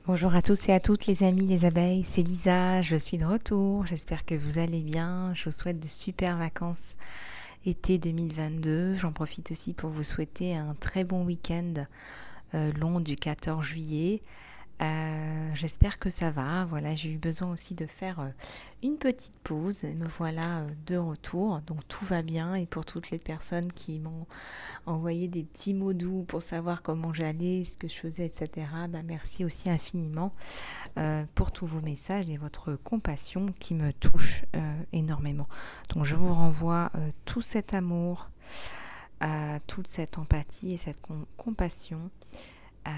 Bonjour à tous et à toutes les amis, les abeilles, c'est Lisa, je suis de retour, j'espère que vous allez bien, je vous souhaite de super vacances été 2022, j'en profite aussi pour vous souhaiter un très bon week-end long du 14 juillet. J'espère que ça va. Voilà, j'ai eu besoin aussi de faire une petite pause. Et me voilà de retour. Donc tout va bien. Et pour toutes les personnes qui m'ont envoyé des petits mots doux pour savoir comment j'allais, ce que je faisais, etc., bah, merci aussi infiniment pour tous vos messages et votre compassion qui me touche énormément. Donc je vous renvoie tout cet amour, toute cette empathie et cette compassion euh,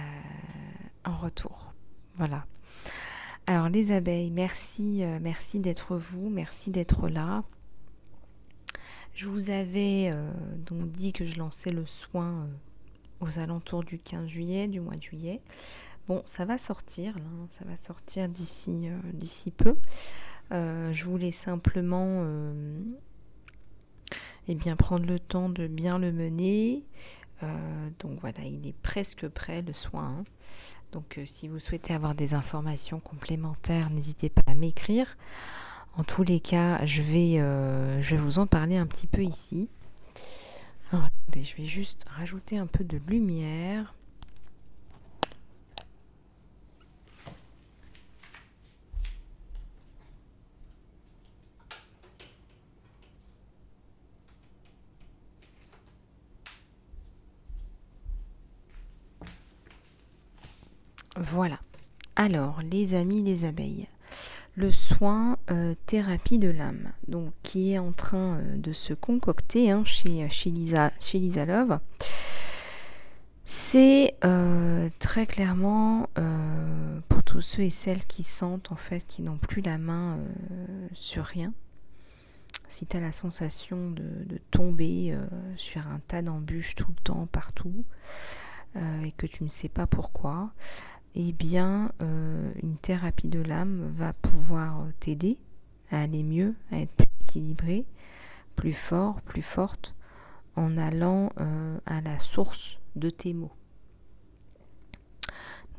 en retour. Voilà. Alors les abeilles, merci d'être vous, merci d'être là. Je vous avais donc dit que je lançais le soin aux alentours du 15 juillet, du mois de juillet. Bon, ça va sortir, là, ça va sortir d'ici peu. Je voulais simplement prendre le temps de bien le mener. Donc voilà, il est presque prêt le soin. Donc si vous souhaitez avoir des informations complémentaires, n'hésitez pas à m'écrire. En tous les cas, je vais vous en parler un petit peu ici. Alors, attendez, je vais juste rajouter un peu de lumière. Voilà. Alors, les amis, les abeilles. Le soin thérapie de l'âme, donc qui est en train de se concocter chez Lisa Love. C'est très clairement pour tous ceux et celles qui sentent en fait qui n'ont plus la main sur rien. Si tu as la sensation de tomber sur un tas d'embûches tout le temps, partout, et que tu ne sais pas pourquoi, eh bien, une thérapie de l'âme va pouvoir t'aider à aller mieux, à être plus équilibré, plus fort, plus forte, en allant à la source de tes mots.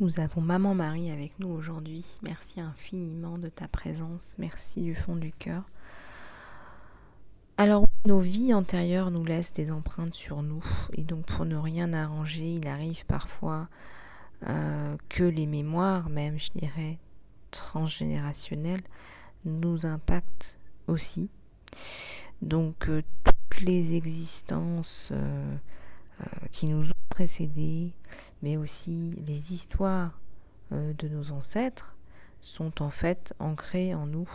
Nous avons Maman Marie avec nous aujourd'hui. Merci infiniment de ta présence. Merci du fond du cœur. Alors, nos vies antérieures nous laissent des empreintes sur nous. Et donc, pour ne rien arranger, il arrive parfois que les mémoires, même, je dirais, transgénérationnelles, nous impactent aussi. Donc, toutes les existences qui nous ont précédés, mais aussi les histoires de nos ancêtres, sont en fait ancrées en nous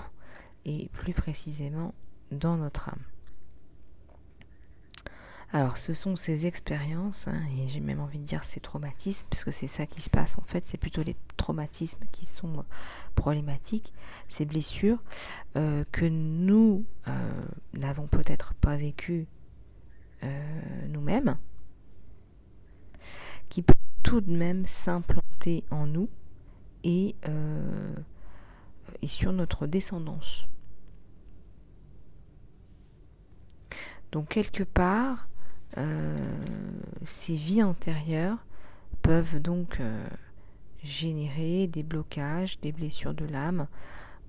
et plus précisément dans notre âme. Alors ce sont ces expériences, et j'ai même envie de dire ces traumatismes, puisque c'est ça qui se passe en fait, c'est plutôt les traumatismes qui sont problématiques, ces blessures que nous n'avons peut-être pas vécues nous-mêmes, qui peuvent tout de même s'implanter en nous et sur notre descendance. Donc quelque part, ces vies antérieures peuvent donc générer des blocages, des blessures de l'âme,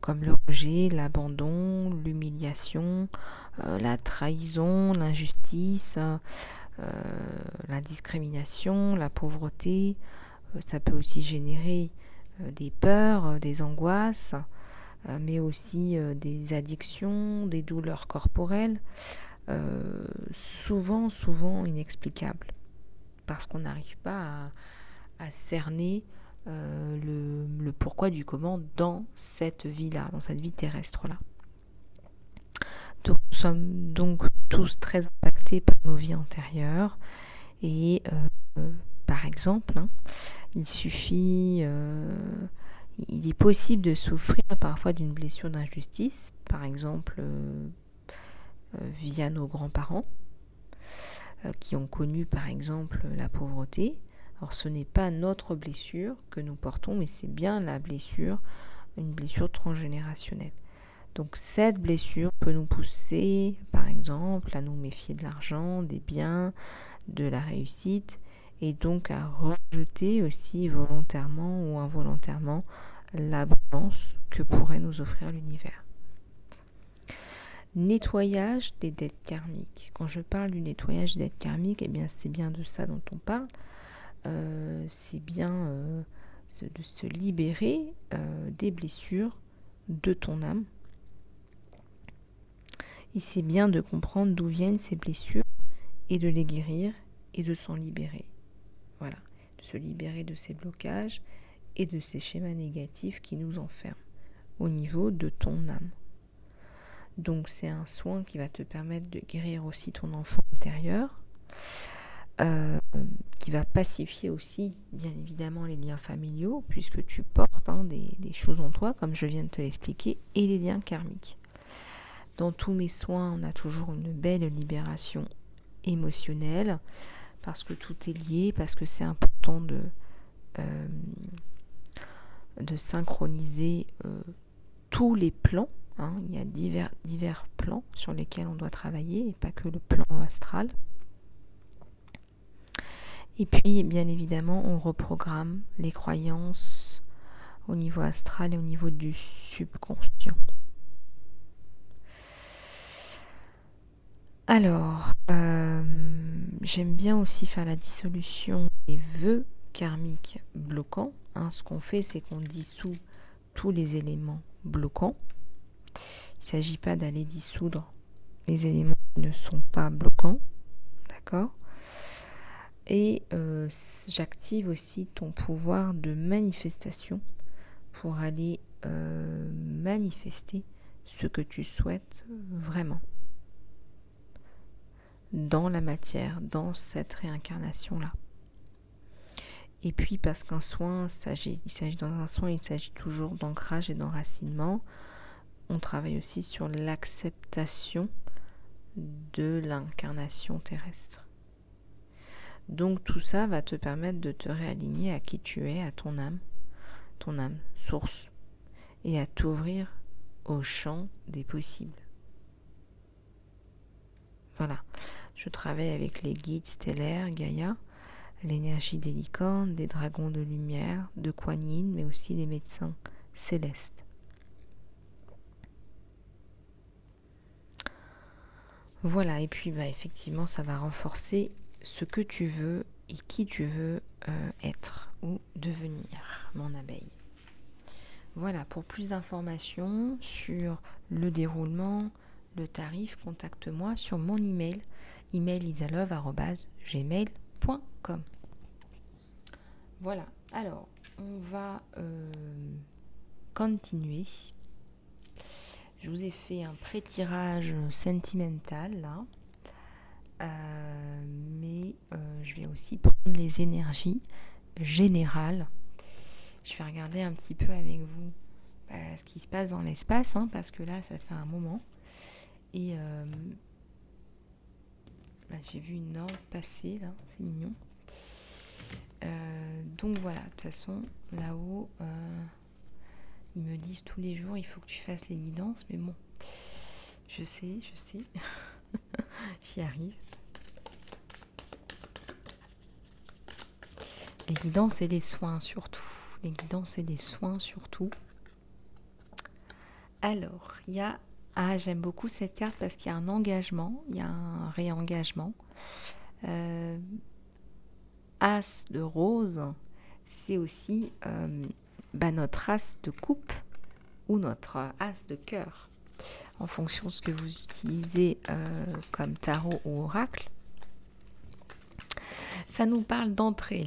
comme le rejet, l'abandon, l'humiliation, la trahison, l'injustice, la discrimination, la pauvreté. Ça peut aussi générer des peurs, des angoisses, mais aussi des addictions, des douleurs corporelles, souvent inexplicables, parce qu'on n'arrive pas à cerner le pourquoi du comment dans cette vie-là, dans cette vie terrestre-là. Donc, nous sommes donc tous très impactés par nos vies antérieures et par exemple, il est possible de souffrir parfois d'une blessure d'injustice, par exemple via nos grands-parents qui ont connu par exemple la pauvreté. Alors ce n'est pas notre blessure que nous portons, mais c'est bien une blessure transgénérationnelle. Donc cette blessure peut nous pousser par exemple à nous méfier de l'argent, des biens, de la réussite, et donc à rejeter aussi volontairement ou involontairement l'abondance que pourrait nous offrir l'univers. Nettoyage des dettes karmiques. Quand je parle du nettoyage des dettes karmiques, eh bien c'est bien de ça dont on parle. C'est bien de se libérer des blessures de ton âme. Et c'est bien de comprendre d'où viennent ces blessures et de les guérir et de s'en libérer. Voilà, de se libérer de ces blocages et de ces schémas négatifs qui nous enferment au niveau de ton âme. Donc c'est un soin qui va te permettre de guérir aussi ton enfant intérieur, qui va pacifier aussi bien évidemment les liens familiaux, puisque tu portes des choses en toi, comme je viens de te l'expliquer, et les liens karmiques. Dans tous mes soins, on a toujours une belle libération émotionnelle, parce que tout est lié, parce que c'est important de synchroniser tous les plans. Il y a divers plans sur lesquels on doit travailler, et pas que le plan astral. Et puis, bien évidemment, on reprogramme les croyances au niveau astral et au niveau du subconscient. Alors, j'aime bien aussi faire la dissolution des vœux karmiques bloquants. Ce qu'on fait, c'est qu'on dissout tous les éléments bloquants. Il ne s'agit pas d'aller dissoudre les éléments qui ne sont pas bloquants. D'accord ? Et j'active aussi ton pouvoir de manifestation pour aller manifester ce que tu souhaites vraiment dans la matière, dans cette réincarnation-là. Et puis parce qu'un soin, il s'agit toujours d'ancrage et d'enracinement. On travaille aussi sur l'acceptation de l'incarnation terrestre. Donc tout ça va te permettre de te réaligner à qui tu es, à ton âme source, et à t'ouvrir au champ des possibles. Voilà, je travaille avec les guides stellaires, Gaïa, l'énergie des licornes, des dragons de lumière, de Kuan Yin, mais aussi les médecins célestes. Voilà, et puis effectivement, ça va renforcer ce que tu veux et qui tu veux être ou devenir, mon abeille. Voilà, pour plus d'informations sur le déroulement, le tarif, contacte-moi sur mon email isalove@gmail.com. Voilà, alors on va continuer. Je vous ai fait un pré-tirage sentimental là, mais je vais aussi prendre les énergies générales. Je vais regarder un petit peu avec vous ce qui se passe dans l'espace, parce que là ça fait un moment. Et j'ai vu une orbe passer là, c'est mignon. Donc voilà, de toute façon là-haut ils me disent tous les jours il faut que tu fasses les guidances, mais bon, je sais j'y arrive. Les guidances et les soins surtout. Alors, il y a j'aime beaucoup cette carte parce qu'il y a un engagement, il y a un réengagement. As de rose, c'est aussi notre as de coupe ou notre as de cœur, en fonction de ce que vous utilisez comme tarot ou oracle. Ça nous parle d'entrée,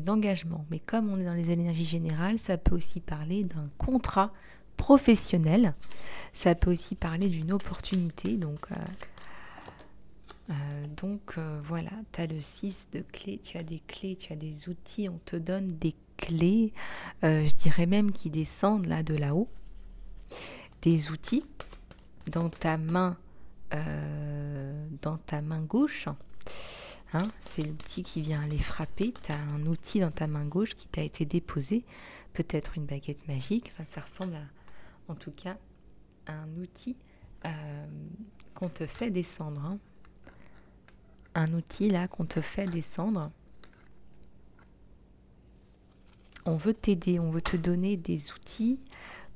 d'engagement. Mais comme on est dans les énergies générales, ça peut aussi parler d'un contrat professionnel. Ça peut aussi parler d'une opportunité. Donc voilà, tu as le 6 de clés, tu as des clés, tu as des outils. On te donne des clés, je dirais même qui descendent là de là-haut. Des outils dans ta main gauche. C'est l'outil qui vient les frapper. Tu as un outil dans ta main gauche qui t'a été déposé, peut-être une baguette magique, ça ressemble en tout cas à un outil qu'on te fait descendre. Un outil là qu'on te fait descendre On veut t'aider, on veut te donner des outils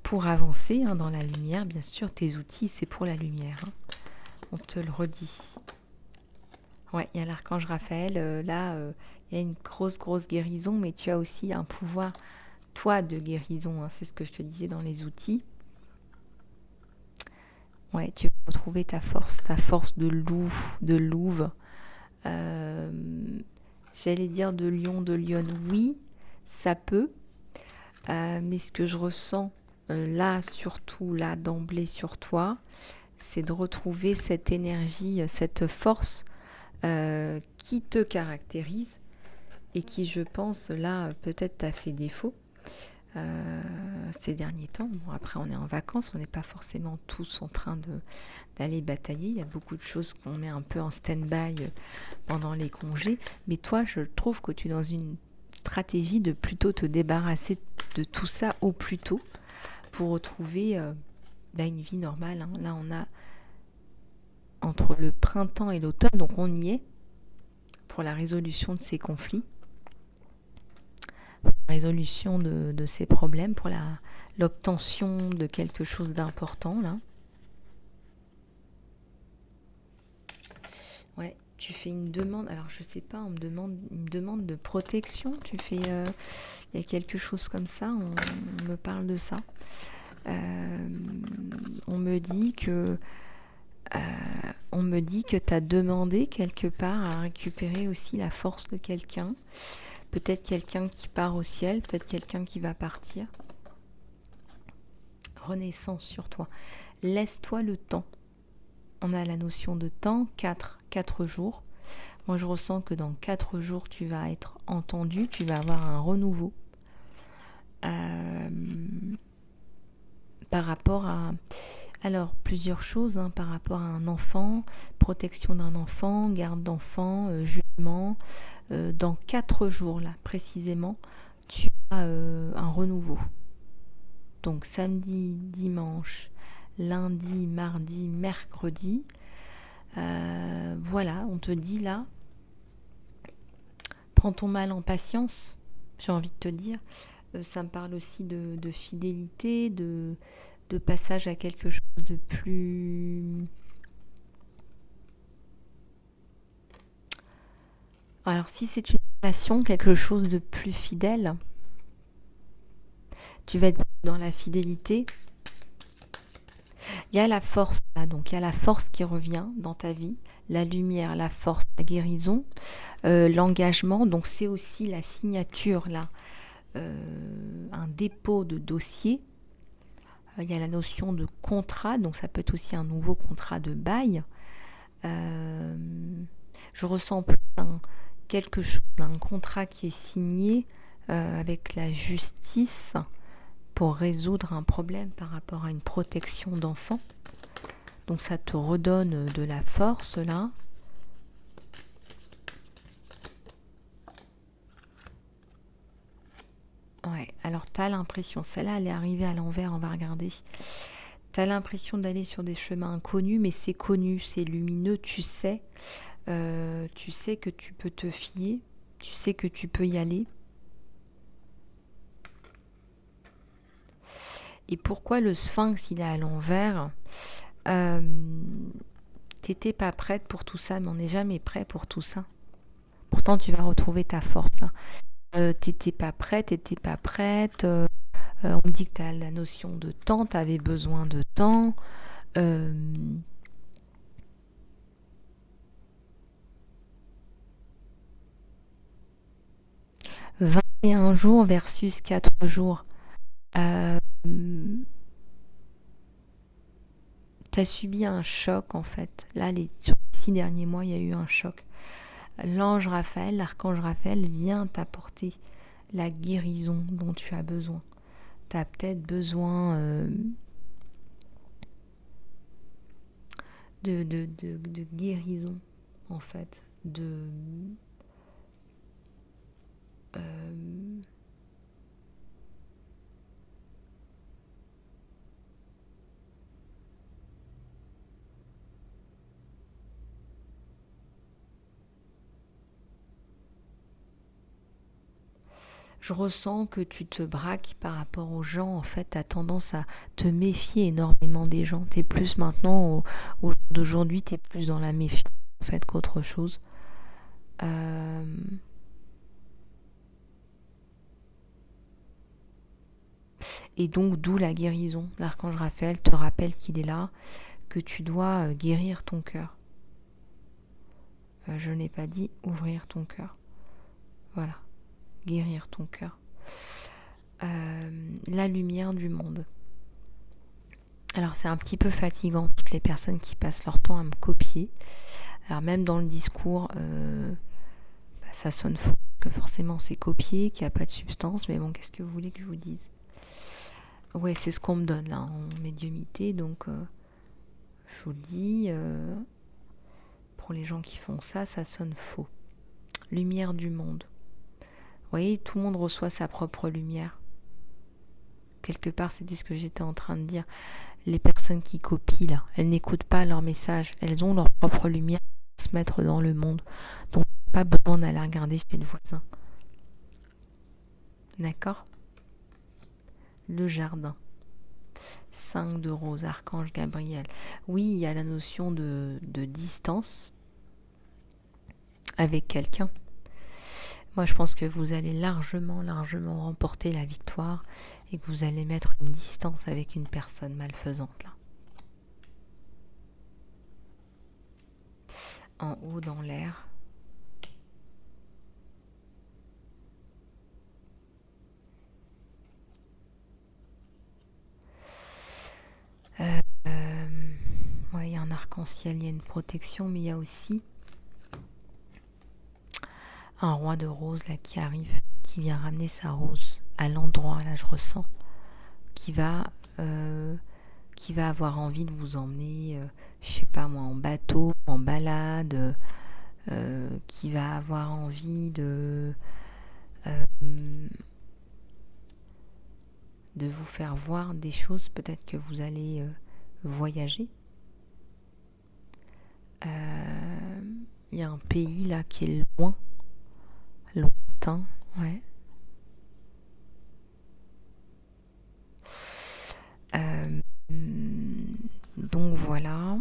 pour avancer hein, dans la lumière. Bien sûr, tes outils, c'est pour la lumière. Hein. On te le redit. Ouais, il y a l'archange Raphaël. Là, il y a une grosse guérison, mais tu as aussi un pouvoir, toi, de guérison. Hein. C'est ce que je te disais dans les outils. Ouais, tu vas retrouver ta force de louve. J'allais dire de lion, de lionne. Oui, ça peut. Mais ce que je ressens là, surtout là, d'emblée sur toi, c'est de retrouver cette énergie, cette force qui te caractérise et qui, je pense, là, peut-être t'a fait défaut ces derniers temps. Bon, après, on est en vacances, on n'est pas forcément tous en train d'aller batailler. Il y a beaucoup de choses qu'on met un peu en stand-by pendant les congés. Mais toi, je trouve que tu es dans une stratégie de plutôt te débarrasser de tout ça au plus tôt pour retrouver une vie normale. Hein. Là, on a entre le printemps et l'automne, donc on y est pour la résolution de ces conflits, pour la résolution de ces problèmes, pour l'obtention de quelque chose d'important là. Ouais, tu fais une demande, alors je sais pas, on me demande une demande de protection, tu fais, il y a quelque chose comme ça, on me parle de ça. On me dit que tu as demandé quelque part à récupérer aussi la force de quelqu'un. Peut-être quelqu'un qui part au ciel, peut-être quelqu'un qui va partir. Renaissance sur toi. Laisse-toi le temps. On a la notion de temps, 4 jours. Moi, je ressens que dans 4 jours, tu vas être entendu, tu vas avoir un renouveau. Par rapport à... Alors, plusieurs choses hein, par rapport à un enfant, protection d'un enfant, garde d'enfant, jugement. Dans 4 jours, là, précisément, tu as un renouveau. Donc, samedi, dimanche, lundi, mardi, mercredi. Voilà, on te dit là, prends ton mal en patience, j'ai envie de te dire. Ça me parle aussi de fidélité, de passage à quelque chose de plus... Alors si c'est une relation, quelque chose de plus fidèle, tu vas être dans la fidélité. Il y a la force là, donc il y a la force qui revient dans ta vie, la lumière, la force, la guérison, l'engagement, donc c'est aussi la signature là, un dépôt de dossier. Il y a la notion de contrat, donc ça peut être aussi un nouveau contrat de bail. Je ressens plus quelque chose, un contrat qui est signé avec la justice pour résoudre un problème par rapport à une protection d'enfant. Donc ça te redonne de la force là. Ouais, alors tu as l'impression, celle-là elle est arrivée à l'envers, on va regarder. Tu as l'impression d'aller sur des chemins inconnus, mais c'est connu, c'est lumineux, tu sais que tu peux te fier, tu sais que tu peux y aller. Et pourquoi le sphinx il est à l'envers T'étais pas prête pour tout ça, mais on n'est jamais prêt pour tout ça. Pourtant tu vas retrouver ta force. Hein. T'étais pas prête. On me dit que tu as la notion de temps, tu avais besoin de temps. 21 jours versus 4 jours. Tu as subi un choc en fait. Là, sur les 6 derniers mois, il y a eu un choc. L'ange Raphaël, l'archange Raphaël vient t'apporter la guérison dont tu as besoin. Tu as peut-être besoin de guérison en fait. Je ressens que tu te braques par rapport aux gens. En fait, tu as tendance à te méfier énormément des gens. Tu es plus maintenant, au jour d'aujourd'hui, tu es plus dans la méfiance en fait qu'autre chose. Et donc, d'où la guérison. L'archange Raphaël te rappelle qu'il est là, que tu dois guérir ton cœur. Je n'ai pas dit ouvrir ton cœur. Voilà, guérir ton cœur. La lumière du monde. Alors c'est un petit peu fatigant, toutes les personnes qui passent leur temps à me copier. Alors même dans le discours, ça sonne faux, que forcément c'est copié, qu'il n'y a pas de substance, mais bon, qu'est-ce que vous voulez que je vous dise? Ouais, c'est ce qu'on me donne là en médiumnité, donc je vous le dis, pour les gens qui font ça, ça sonne faux. Lumière du monde. Vous voyez, tout le monde reçoit sa propre lumière. Quelque part, c'était ce que j'étais en train de dire. Les personnes qui copient là, elles n'écoutent pas leur message, elles ont leur propre lumière à se mettre dans le monde. Donc, pas besoin d'aller regarder chez le voisin. D'accord? Le jardin. 5 de rose, archange Gabriel. Oui, il y a la notion de distance avec quelqu'un. Moi, je pense que vous allez largement remporter la victoire et que vous allez mettre une distance avec une personne malfaisante là. En haut dans l'air. Ouais, il y a un arc-en-ciel, il y a une protection, mais il y a aussi un roi de rose là qui arrive, qui vient ramener sa rose à l'endroit, là je ressens, qui va avoir envie de vous emmener, je sais pas moi, en bateau, en balade, qui va avoir envie de vous faire voir des choses, peut-être que vous allez voyager. Il y a un pays là qui est lointain, ouais. Donc voilà.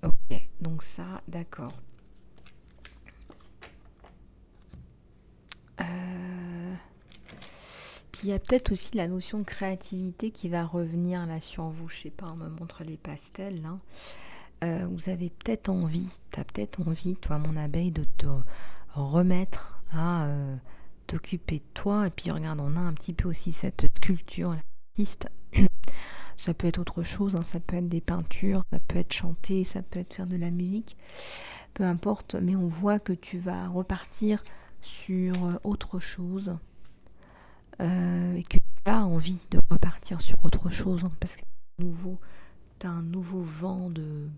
Ok, donc ça, d'accord. Puis il y a peut-être aussi la notion de créativité qui va revenir là sur vous. Je sais pas, on me montre les pastels là. Vous avez peut-être envie, t'as peut-être envie, toi mon abeille, de te remettre à t'occuper de toi. Et puis regarde, on a un petit peu aussi cette sculpture, l'artiste. Ça peut être autre chose, hein, ça peut être des peintures, ça peut être chanter, ça peut être faire de la musique, peu importe, mais on voit que tu vas repartir sur autre chose et que tu as envie de repartir sur autre chose, hein, parce que t'as un nouveau vent de...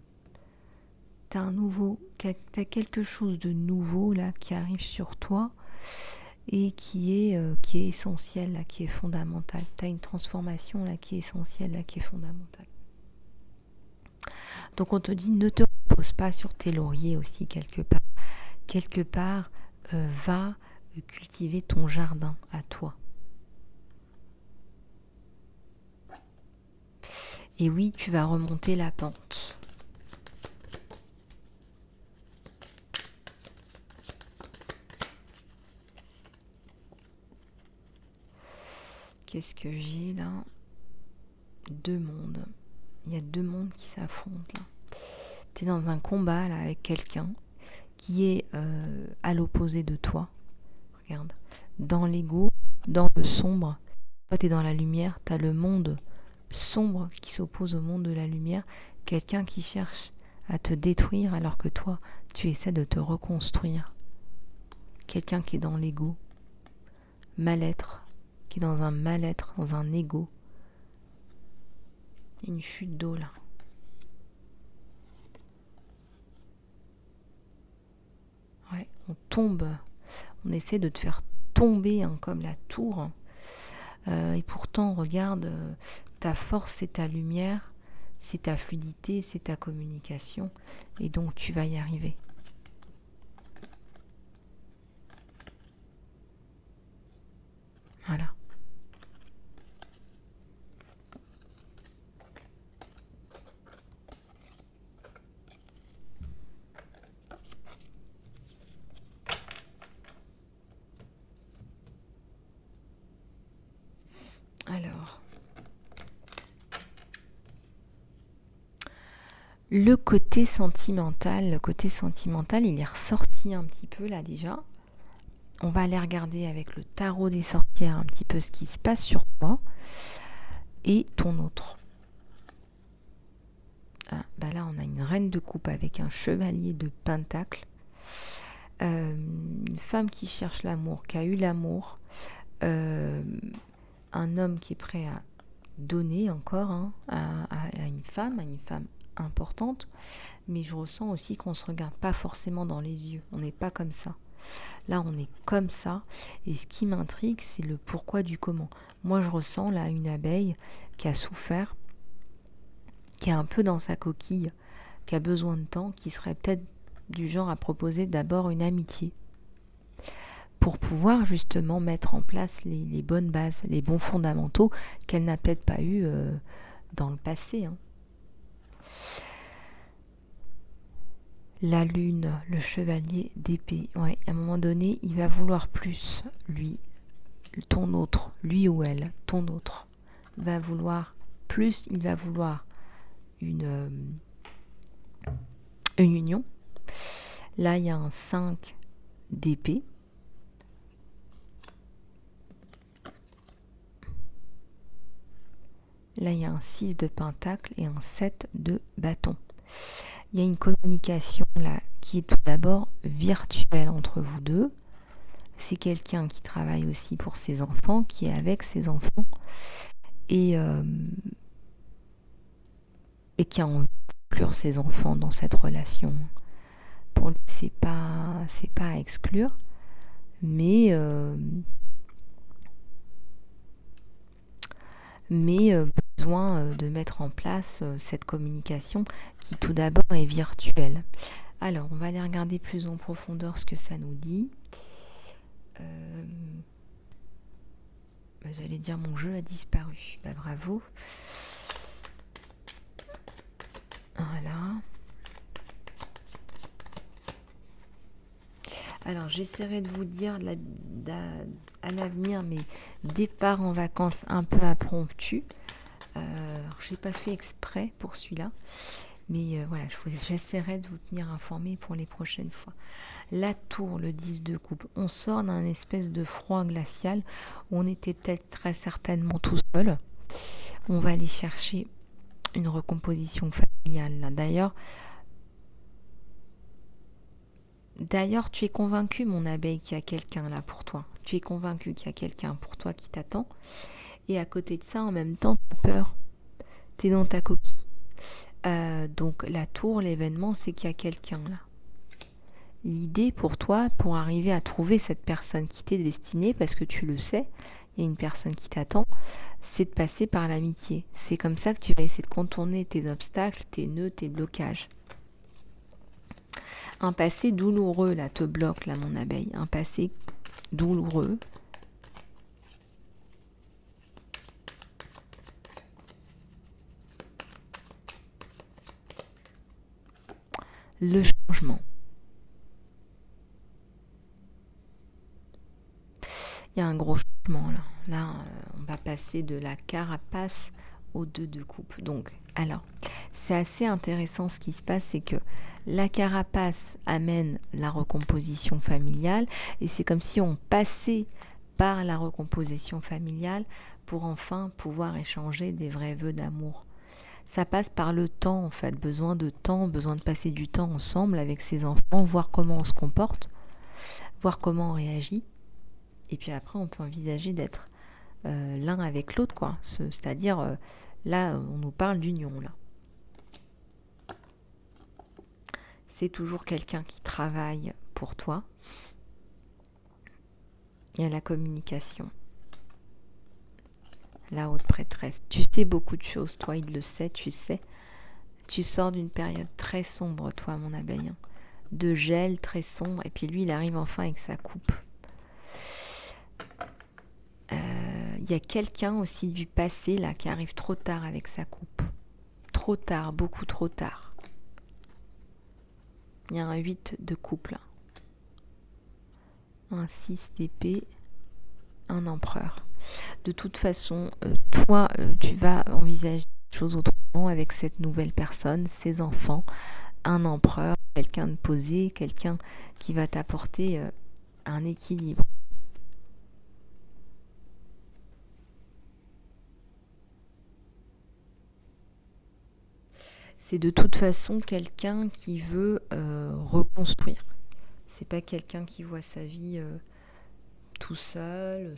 T'as quelque chose de nouveau là qui arrive sur toi et qui est essentiel là, qui est fondamental. T'as une transformation là qui est essentielle là, qui est fondamentale. Donc on te dit, ne te repose pas sur tes lauriers aussi quelque part. Quelque part, va cultiver ton jardin à toi. Et oui, tu vas remonter la pente. Qu'est-ce que j'ai là? 2 mondes. Il y a 2 mondes qui s'affrontent là. Tu es dans un combat là avec quelqu'un qui est à l'opposé de toi. Regarde. Dans l'ego, dans le sombre. Toi, tu es dans la lumière. Tu as le monde sombre qui s'oppose au monde de la lumière. Quelqu'un qui cherche à te détruire alors que toi, tu essaies de te reconstruire. Quelqu'un qui est dans l'ego. Mal-être. Qui est dans un mal-être, dans un ego. Il y a une chute d'eau là. Ouais, on tombe. On essaie de te faire tomber hein, comme la tour. Et pourtant, regarde, Ta force, c'est ta lumière, c'est ta fluidité, c'est ta communication. Et donc, tu vas y arriver. Voilà. Alors, le côté sentimental, il est ressorti un petit peu là déjà. On va aller regarder avec le tarot des sorcières un petit peu ce qui se passe sur toi et ton autre. Ah, bah là, on a une reine de coupe avec un chevalier de pentacle. Une femme qui cherche l'amour, qui a eu l'amour. Un homme qui est prêt à donner encore à une femme importante. Mais je ressens aussi qu'on ne se regarde pas forcément dans les yeux. On n'est pas comme ça. Là, on est comme ça. Et ce qui m'intrigue, c'est le pourquoi du comment. Moi, je ressens là une abeille qui a souffert, qui est un peu dans sa coquille, qui a besoin de temps, qui serait peut-être du genre à proposer d'abord une amitié pour pouvoir justement mettre en place les bonnes bases, les bons fondamentaux qu'elle n'a peut-être pas eu dans le passé. La lune, le chevalier d'épée, ouais, à un moment donné, il va vouloir plus, lui, ton autre, lui ou elle, ton autre, va vouloir plus, il va vouloir une union. Là, il y a un 5 d'épée. Là, il y a un 6 de pentacle et un 7 de bâton. Il y a une communication là qui est tout d'abord virtuelle entre vous deux. C'est quelqu'un qui travaille aussi pour ses enfants, qui est avec ses enfants et qui a envie d'inclure ses enfants dans cette relation. Pour lui, c'est pas à exclure, mais besoin de mettre en place cette communication qui tout d'abord est virtuelle. Alors, on va aller regarder plus en profondeur ce que ça nous dit. J'allais dire mon jeu a disparu. Bah, bravo. Voilà. Alors, j'essaierai de vous dire à l'avenir mes départs en vacances un peu impromptus. J'ai pas fait exprès pour celui-là. Mais voilà, j'essaierai de vous tenir informé pour les prochaines fois. La tour, le 10 de coupe, on sort d'un espèce de froid glacial où on était peut-être très certainement tout seul. On va aller chercher une recomposition familiale. Là. D'ailleurs, tu es convaincu, mon abeille, qu'il y a quelqu'un là pour toi. Tu es convaincu qu'il y a quelqu'un pour toi qui t'attend. Et à côté de ça, en même temps, tu as peur. Tu es dans ta coquille. Donc la tour, l'événement, c'est qu'il y a quelqu'un là. L'idée pour toi, pour arriver à trouver cette personne qui t'est destinée, parce que tu le sais, il y a une personne qui t'attend, c'est de passer par l'amitié. C'est comme ça que tu vas essayer de contourner tes obstacles, tes nœuds, tes blocages. Un passé douloureux là te bloque là, mon abeille. Un passé douloureux. Le changement. Il y a un gros changement là. Là, on va passer de la carapace au 2 de coupe. Donc, alors, c'est assez intéressant ce qui se passe, c'est que la carapace amène la recomposition familiale et c'est comme si on passait par la recomposition familiale pour enfin pouvoir échanger des vrais vœux d'amour. Ça passe par le temps en fait, besoin de passer du temps ensemble avec ses enfants, voir comment on se comporte, voir comment on réagit. Et puis après, on peut envisager d'être l'un avec l'autre, quoi. C'est-à-dire, là, on nous parle d'union, là. C'est toujours quelqu'un qui travaille pour toi. Il y a la communication. la haute prêtresse. Tu sais beaucoup de choses, toi, il le sait, tu sais. Tu sors d'une période très sombre, toi, mon abeille. De gel très sombre, et puis lui, il arrive enfin avec sa coupe. Il y a quelqu'un aussi du passé, là, qui arrive trop tard avec sa coupe. Trop tard, beaucoup trop tard. Il y a un 8 de coupe, là. Un 6 d'épée, un empereur. De toute façon, toi, tu vas envisager les choses autrement avec cette nouvelle personne, ses enfants, un empereur, quelqu'un de posé, quelqu'un qui va t'apporter un équilibre. C'est de toute façon quelqu'un qui veut reconstruire. C'est pas quelqu'un qui voit sa vie tout seul.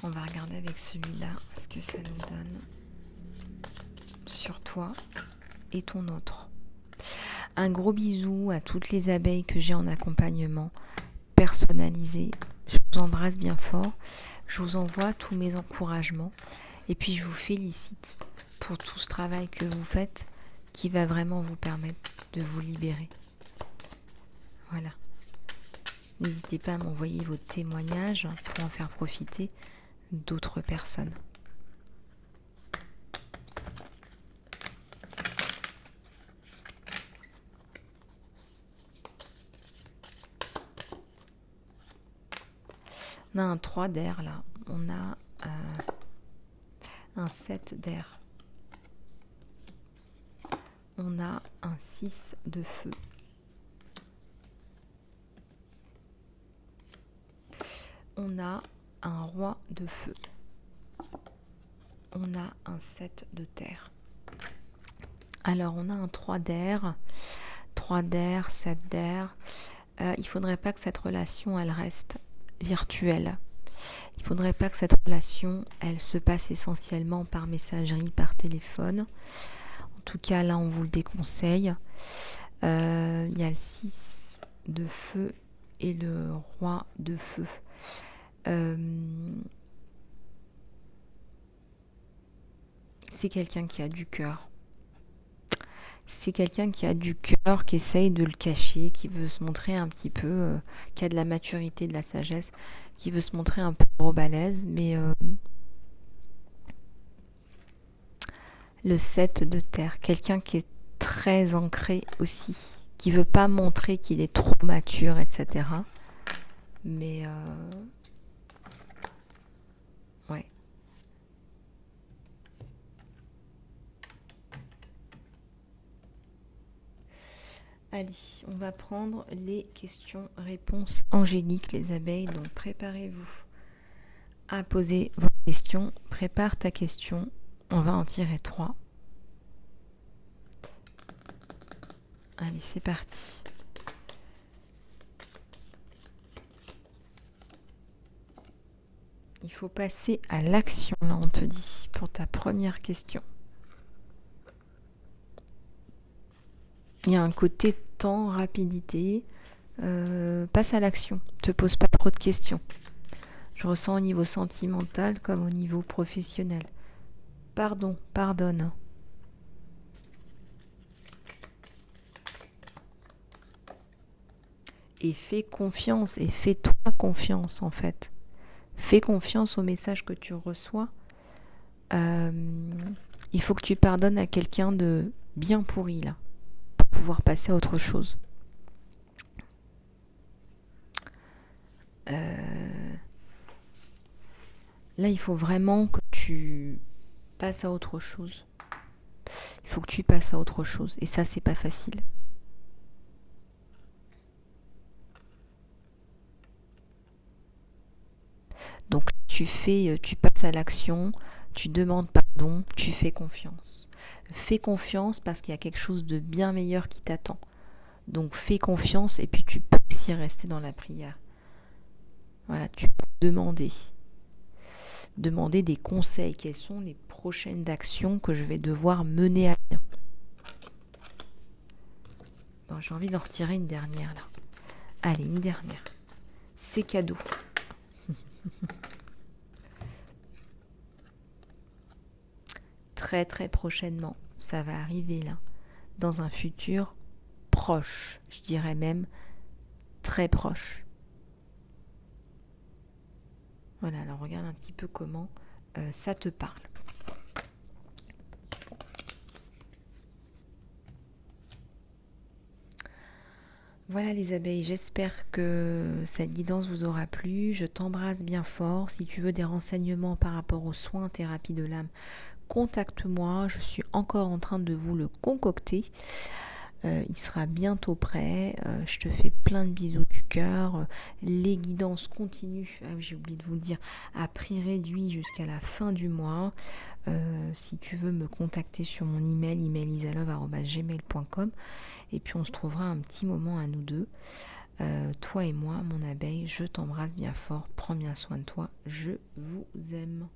On va regarder avec celui-là ce que ça nous donne sur toi et ton autre. Un gros bisou à toutes les abeilles que j'ai en accompagnement personnalisé. Je vous embrasse bien fort. Je vous envoie tous mes encouragements. Et puis je vous félicite pour tout ce travail que vous faites qui va vraiment vous permettre de vous libérer. Voilà. N'hésitez pas à m'envoyer vos témoignages pour en faire profiter d'autres personnes. On a un 3 d'air là, on a un 7 d'air, on a un 6 de feu, on a un roi de feu, on a un 7 de terre. Alors on a un 3 d'air, 7 d'air. Il faudrait pas que cette relation elle reste virtuelle. Il faudrait pas que cette relation elle se passe essentiellement par messagerie, par téléphone. En tout cas là on vous le déconseille. Il y a le 6 de feu et le roi de feu. C'est quelqu'un qui a du cœur. C'est quelqu'un qui a du cœur, qui essaye de le cacher, qui veut se montrer un petit peu, qui a de la maturité, de la sagesse, qui veut se montrer un peu gros balèze, mais le 7 de terre, quelqu'un qui est très ancré aussi, qui veut pas montrer qu'il est trop mature, etc. Mais ouais. Allez, on va prendre les questions-réponses angéliques, les abeilles. Donc préparez-vous à poser vos questions. Prépare ta question. On va en tirer 3. Allez, c'est parti. Il faut passer à l'action, là, on te dit, pour ta première question. Il y a un côté temps, rapidité. Passe à l'action. Ne te pose pas trop de questions. Je ressens au niveau sentimental comme au niveau professionnel. Pardonne. Et fais confiance, et fais-toi confiance en fait. Fais confiance au message que tu reçois. Il faut que tu pardonnes à quelqu'un de bien pourri là, pour pouvoir passer à autre chose. Là, il faut vraiment que tu passes à autre chose. Il faut que tu passes à autre chose. Et ça, c'est pas facile. Donc, tu passes à l'action, tu demandes pardon, tu fais confiance. Fais confiance parce qu'il y a quelque chose de bien meilleur qui t'attend. Donc, fais confiance et puis tu peux aussi rester dans la prière. Voilà, tu peux demander des conseils. Quelles sont les prochaines actions que je vais devoir mener à bien? Bon, j'ai envie d'en retirer une dernière là. Allez, une dernière. C'est cadeau. Très très prochainement, ça va arriver là, dans un futur proche, je dirais même très proche. Voilà, alors regarde un petit peu comment ça te parle. Voilà les abeilles, j'espère que cette guidance vous aura plu. Je t'embrasse bien fort. Si tu veux des renseignements par rapport aux soins thérapie de l'âme, contacte-moi. Je suis encore en train de vous le concocter. Il sera bientôt prêt. Je te fais plein de bisous du cœur. Les guidances continuent. Ah oui, j'ai oublié de vous le dire, à prix réduit jusqu'à la fin du mois. Si tu veux me contacter sur mon email, emailisalove@gmail.com, et puis on se trouvera un petit moment à nous deux, toi et moi, mon abeille. Je t'embrasse bien fort, prends bien soin de toi, je vous aime.